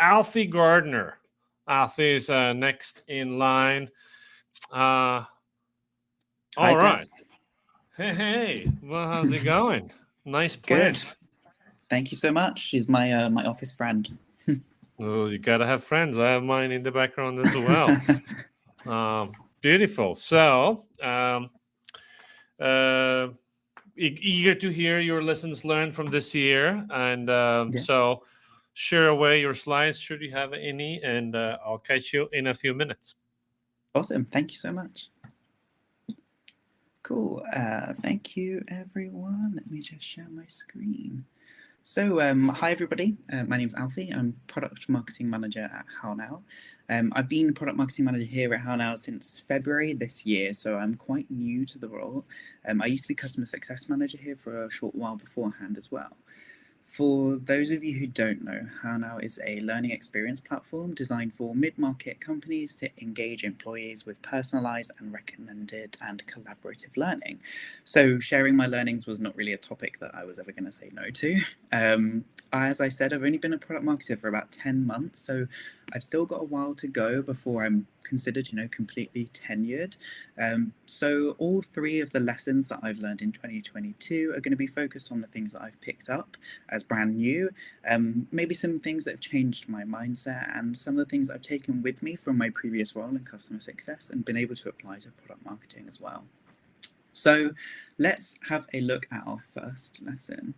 Alfie Gardner. Alfie is next in line. All Hi there. right. Hey. Well, how's it going? Nice Good. plant. Thank you so much. She's my office friend. Oh, you gotta have friends. I have mine in the background as well. Beautiful. So, uh, eager to hear your lessons learned from this year, and Yeah. so share away your slides should you have any, and I'll catch you in a few minutes. Awesome. Thank you so much. Cool. Thank you, everyone. Let me just share my screen. So, hi everybody. My name's Alfie. I'm product marketing manager at HowNow. I've been product marketing manager here at HowNow since February this year, so I'm quite new to the role. I used to be customer success manager here for a short while beforehand as well. For those of you who don't know, HowNow is a learning experience platform designed for mid-market companies to engage employees with personalized and recommended and collaborative learning. So sharing my learnings was not really a topic that I was ever going to say no to. As I said, I've only been a product marketer for about 10 months, so I've still got a while to go before I'm considered, completely tenured. So all three of the lessons that I've learned in 2022 are going to be focused on the things that I've picked up as brand new, maybe some things that have changed my mindset, and some of the things that I've taken with me from my previous role in customer success and been able to apply to product marketing as well. So let's have a look at our first lesson.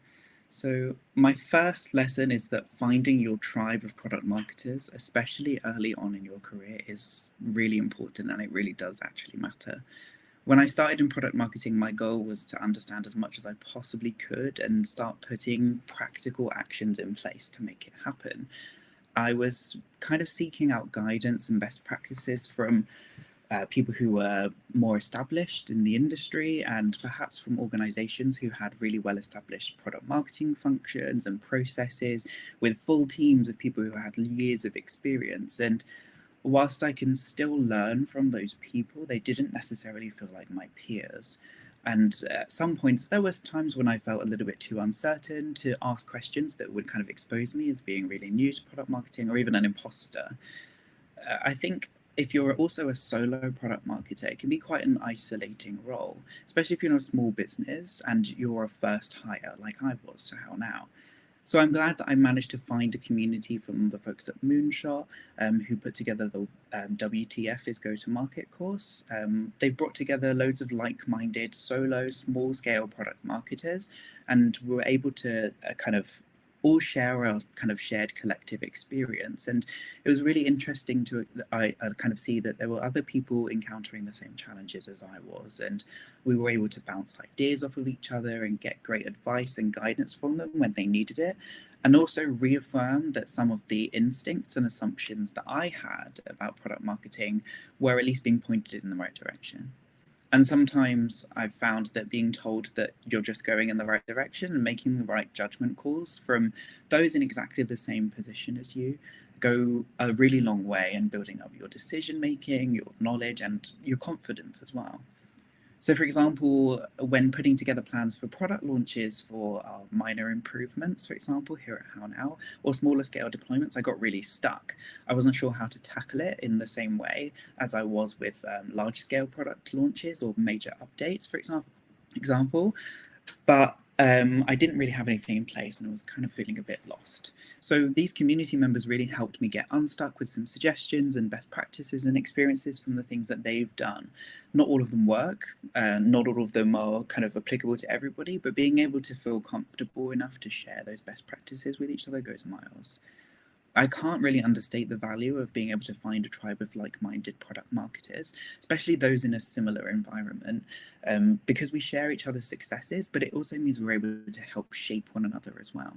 So my first lesson is that finding your tribe of product marketers, especially early on in your career, is really important, and it really does actually matter. When I started in product marketing, my goal was to understand as much as I possibly could and start putting practical actions in place to make it happen. I was kind of seeking out guidance and best practices from people who were more established in the industry, and perhaps from organizations who had really well established product marketing functions and processes with full teams of people who had years of experience. And whilst I can still learn from those people, they didn't necessarily feel like my peers. And at some points, there was times when I felt a little bit too uncertain to ask questions that would kind of expose me as being really new to product marketing or even an imposter. I think if you're also a solo product marketer, it can be quite an isolating role, especially if you're in a small business and you're a first hire like I was to HowNow. So I'm glad that I managed to find a community from the folks at Moonshot, who put together the WTF is Go-to-Market course. They've brought together loads of like-minded solo, small-scale product marketers, and we were able to kind of all share a kind of shared collective experience. And it was really interesting to I kind of see that there were other people encountering the same challenges as I was, and we were able to bounce ideas off of each other and get great advice and guidance from them when they needed it, and also reaffirm that some of the instincts and assumptions that I had about product marketing were at least being pointed in the right direction. And sometimes I've found that being told that you're just going in the right direction and making the right judgment calls from those in exactly the same position as you go a really long way in building up your decision making, your knowledge, and your confidence as well. So, for example, when putting together plans for product launches for our minor improvements, for example, here at HowNow, or smaller scale deployments, I got really stuck. I wasn't sure how to tackle it in the same way as I was with large scale product launches or major updates, for example. But I didn't really have anything in place and I was kind of feeling a bit lost. So these community members really helped me get unstuck with some suggestions and best practices and experiences from the things that they've done. Not all of them work, not all of them are kind of applicable to everybody, but being able to feel comfortable enough to share those best practices with each other goes miles. I can't really understate the value of being able to find a tribe of like-minded product marketers, especially those in a similar environment, because we share each other's successes, but it also means we're able to help shape one another as well.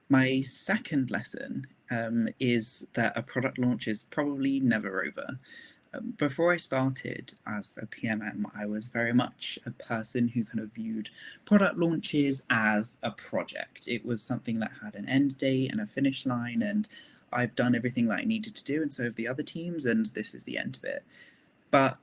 My second lesson is that a product launch is probably never over. Before I started as a PMM, I was very much a person who kind of viewed product launches as a project. It was something that had an end date and a finish line, and I've done everything that I needed to do, and so have the other teams, and this is the end of it. But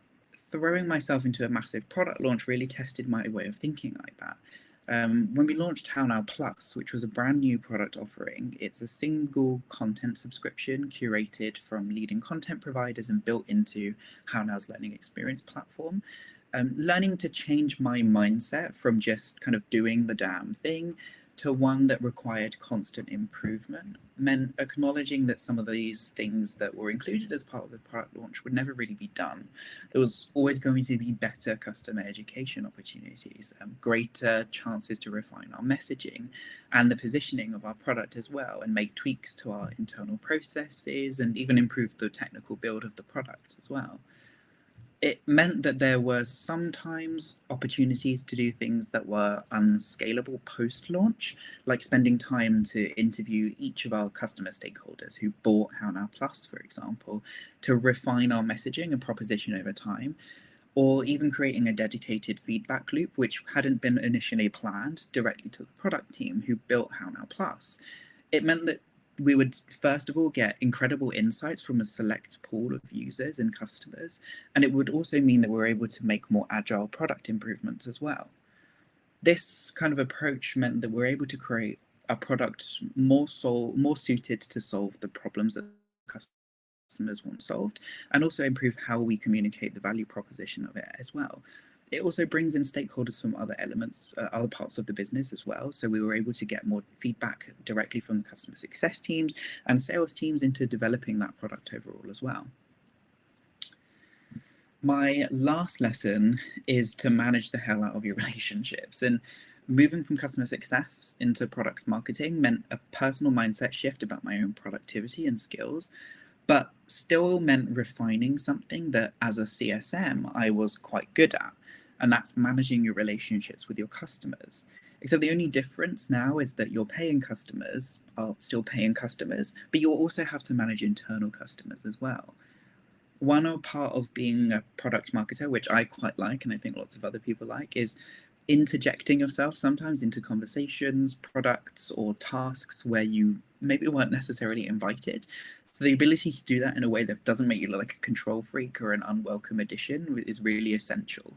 throwing myself into a massive product launch really tested my way of thinking like that. When we launched How Now Plus, which was a brand new product offering, it's a single content subscription curated from leading content providers and built into How Now's learning experience platform. Learning to change my mindset from just kind of doing the damn thing to one that required constant improvement meant acknowledging that some of these things that were included as part of the product launch would never really be done. There was always going to be better customer education opportunities, greater chances to refine our messaging and the positioning of our product as well, and make tweaks to our internal processes and even improve the technical build of the product as well. It meant that there were sometimes opportunities to do things that were unscalable post-launch, like spending time to interview each of our customer stakeholders who bought How Now Plus, for example, to refine our messaging and proposition over time, or even creating a dedicated feedback loop, which hadn't been initially planned, directly to the product team who built How Now Plus. It meant that we would first of all get incredible insights from a select pool of users and customers, and it would also mean that we're able to make more agile product improvements as well. This kind of approach meant that we're able to create a product more suited to solve the problems that customers want solved, and also improve how we communicate the value proposition of it as well. It also brings in stakeholders from other elements, other parts of the business as well. So we were able to get more feedback directly from the customer success teams and sales teams into developing that product overall as well. My last lesson is to manage the hell out of your relationships. And moving from customer success into product marketing meant a personal mindset shift about my own productivity and skills, but still meant refining something that as a CSM I was quite good at, and that's managing your relationships with your customers. Except the only difference now is that your paying customers are still paying customers, but you'll also have to manage internal customers as well. One part of being a product marketer, which I quite like, and I think lots of other people like, is interjecting yourself sometimes into conversations, products, or tasks where you maybe weren't necessarily invited. So the ability to do that in a way that doesn't make you look like a control freak or an unwelcome addition is really essential.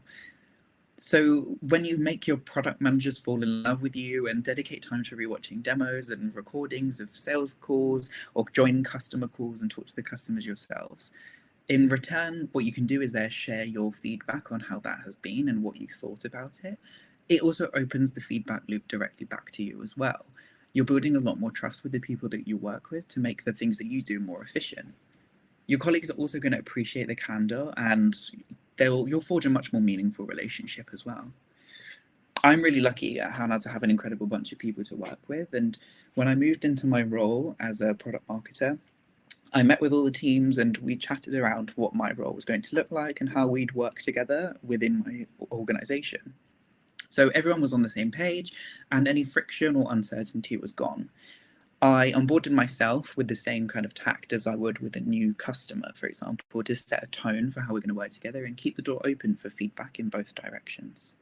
So when you make your product managers fall in love with you and dedicate time to rewatching demos and recordings of sales calls, or join customer calls and talk to the customers yourselves, in return, what you can do is there share your feedback on how that has been and what you thought about it. It also opens the feedback loop directly back to you as well. You're building a lot more trust with the people that you work with to make the things that you do more efficient. Your colleagues are also going to appreciate the candor, and you'll forge a much more meaningful relationship as well. I'm really lucky at How Now to have an incredible bunch of people to work with, and when I moved into my role as a product marketer, I met with all the teams and we chatted around what my role was going to look like and how we'd work together within my organization. So everyone was on the same page and any friction or uncertainty was gone. I onboarded myself with the same kind of tact as I would with a new customer, for example, to set a tone for how we're going to work together and keep the door open for feedback in both directions.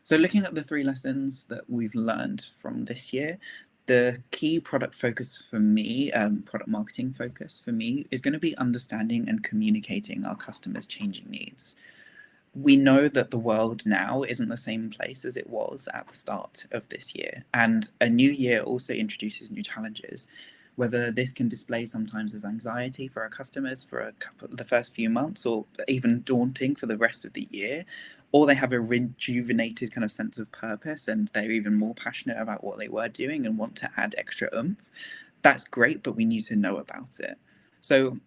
So looking at the 3 lessons that we've learned from this year, the key product focus for me, product marketing focus for me, is going to be understanding and communicating our customers' changing needs. We know that the world now isn't the same place as it was at the start of this year, and a new year also introduces new challenges. Whether this can display sometimes as anxiety for our customers for the first few months, or even daunting for the rest of the year, or they have a rejuvenated kind of sense of purpose and they're even more passionate about what they were doing and want to add extra oomph. That's great, but we need to know about it. So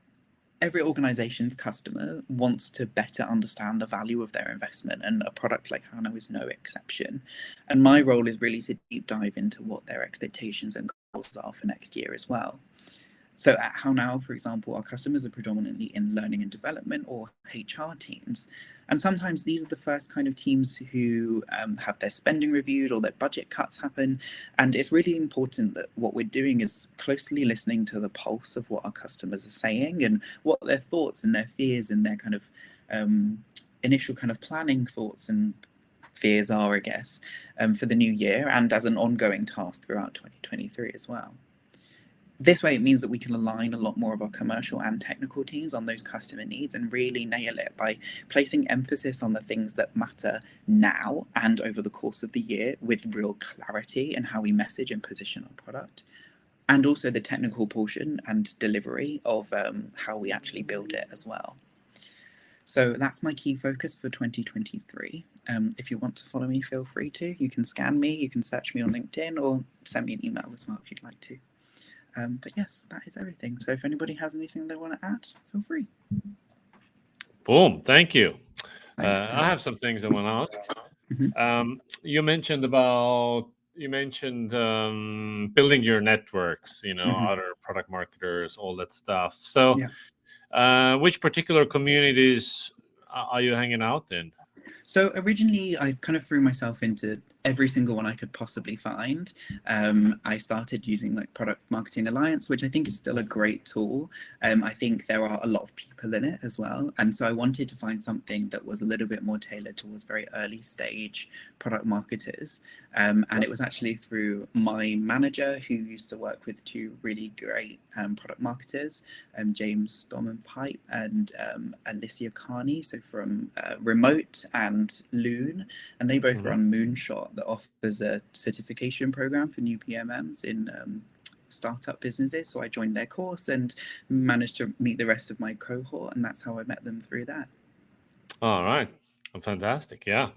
every organization's customer wants to better understand the value of their investment, and a product like How Now is no exception. And my role is really to deep dive into what their expectations and goals are for next year as well. So at How Now, for example, our customers are predominantly in learning and development or HR teams. And sometimes these are the first kind of teams who have their spending reviewed or their budget cuts happen. And it's really important that what we're doing is closely listening to the pulse of what our customers are saying and what their thoughts and their fears and their kind of initial kind of planning thoughts and fears are, I guess, for the new year, and as an ongoing task throughout 2023 as well. This way, it means that we can align a lot more of our commercial and technical teams on those customer needs and really nail it by placing emphasis on the things that matter now and over the course of the year with real clarity in how we message and position our product. And also the technical portion and delivery of how we actually build it as well. So that's my key focus for 2023. If you want to follow me, feel free to. You can scan me, you can search me on LinkedIn, or send me an email as well if you'd like to. But yes, that is everything. So if anybody has anything they want to add, feel free. Boom. Thank you. Thanks, I have some things I want to ask. Mhm. You mentioned building your networks, other product marketers, all that stuff. So, Yeah. which particular communities are you hanging out in? So originally, I kind of threw myself into every single one I could possibly find. I started using like Product Marketing Alliance, which I think is still a great tool. I think there are a lot of people in it as well. And so I wanted to find something that was a little bit more tailored towards very early stage product marketers. And it was actually through my manager who used to work with two really great product marketers, James Storm Pipe and Alicia Carney, so from Remote and Loon, and they both run Moonshot that offers a certification program for new PMMs in startup businesses. So I joined their course and managed to meet the rest of my cohort, and that's how I met them through that. All right. Fantastic. Yeah.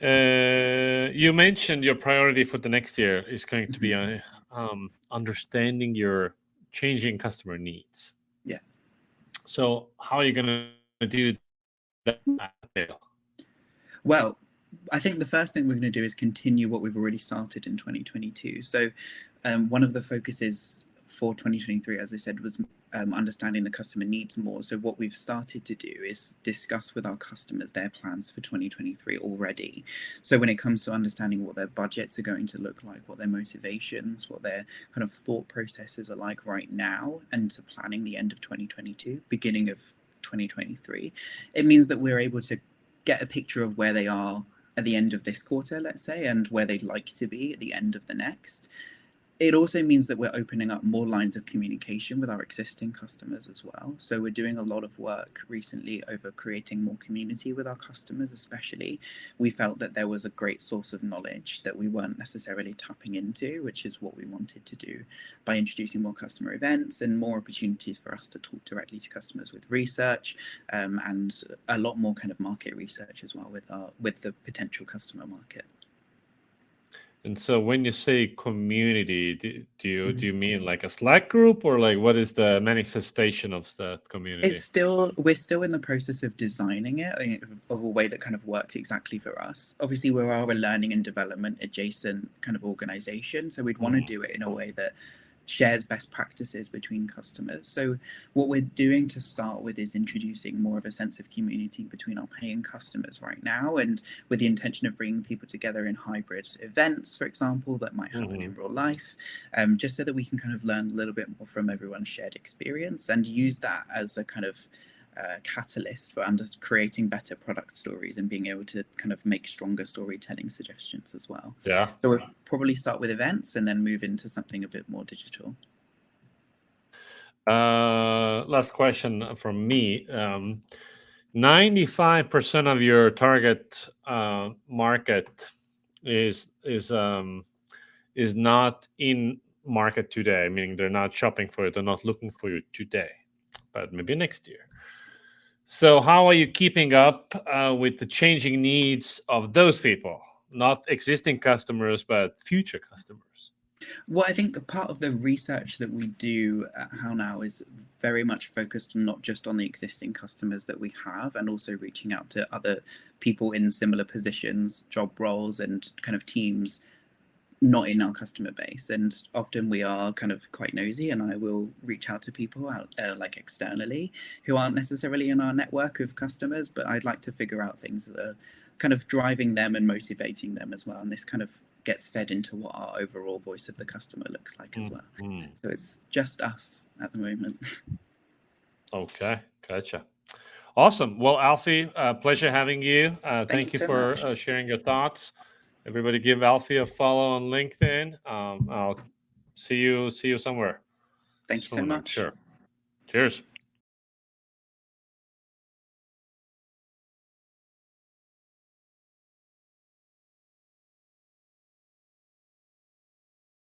You mentioned your priority for the next year is going to be understanding your changing customer needs. Yeah. So how are you going to do that? Well, I think the first thing we're going to do is continue what we've already started in 2022. So one of the focuses for 2023, as I said, was understanding the customer needs more. So what we've started to do is discuss with our customers their plans for 2023 already. So when it comes to understanding what their budgets are going to look like, what their motivations, what their kind of thought processes are like right now, and to planning the end of 2022, beginning of 2023, it means that we're able to get a picture of where they are at the end of this quarter, let's say, and where they'd like to be at the end of the next. It also means that we're opening up more lines of communication with our existing customers as well. So we're doing a lot of work recently over creating more community with our customers, especially. We felt that there was a great source of knowledge that we weren't necessarily tapping into, which is what we wanted to do by introducing more customer events and more opportunities for us to talk directly to customers with research, and a lot more kind of market research as well with the potential customer market. And so when you say community, do you mean like a Slack group, or like what is the manifestation of that community? We're still in the process of designing it of a way that kind of works exactly for us. Obviously, we are a learning and development adjacent kind of organization, so we'd want to do it in a way that shares best practices between customers. So what we're doing to start with is introducing more of a sense of community between our paying customers right now, and with the intention of bringing people together in hybrid events, for example, that might happen in real life, just so that we can kind of learn a little bit more from everyone's shared experience and use that as a kind of catalyst for creating better product stories and being able to kind of make stronger storytelling suggestions as well. Yeah. So we'll probably start with events and then move into something a bit more digital. Last question from me. 95% of your target market is not in market today, meaning they're not shopping for it, they're not looking for you today, but maybe next year. So how are you keeping up with the changing needs of those people? Not existing customers, but future customers. Well, I think part of the research that we do at How Now is very much focused not just on the existing customers that we have, and also reaching out to other people in similar positions, job roles, and kind of teams not in our customer base. And often we are kind of quite nosy, and I will reach out to people out like externally who aren't necessarily in our network of customers, but I'd like to figure out things that are kind of driving them and motivating them as well. And this kind of gets fed into what our overall voice of the customer looks like as well. So it's just us at the moment. Okay, gotcha. Awesome. Well, Alfie, pleasure having you. Thank you so for sharing your thoughts. Everybody give Alfie a follow on LinkedIn. I'll see you somewhere. Thank you so soon, I'm much. sure. Cheers.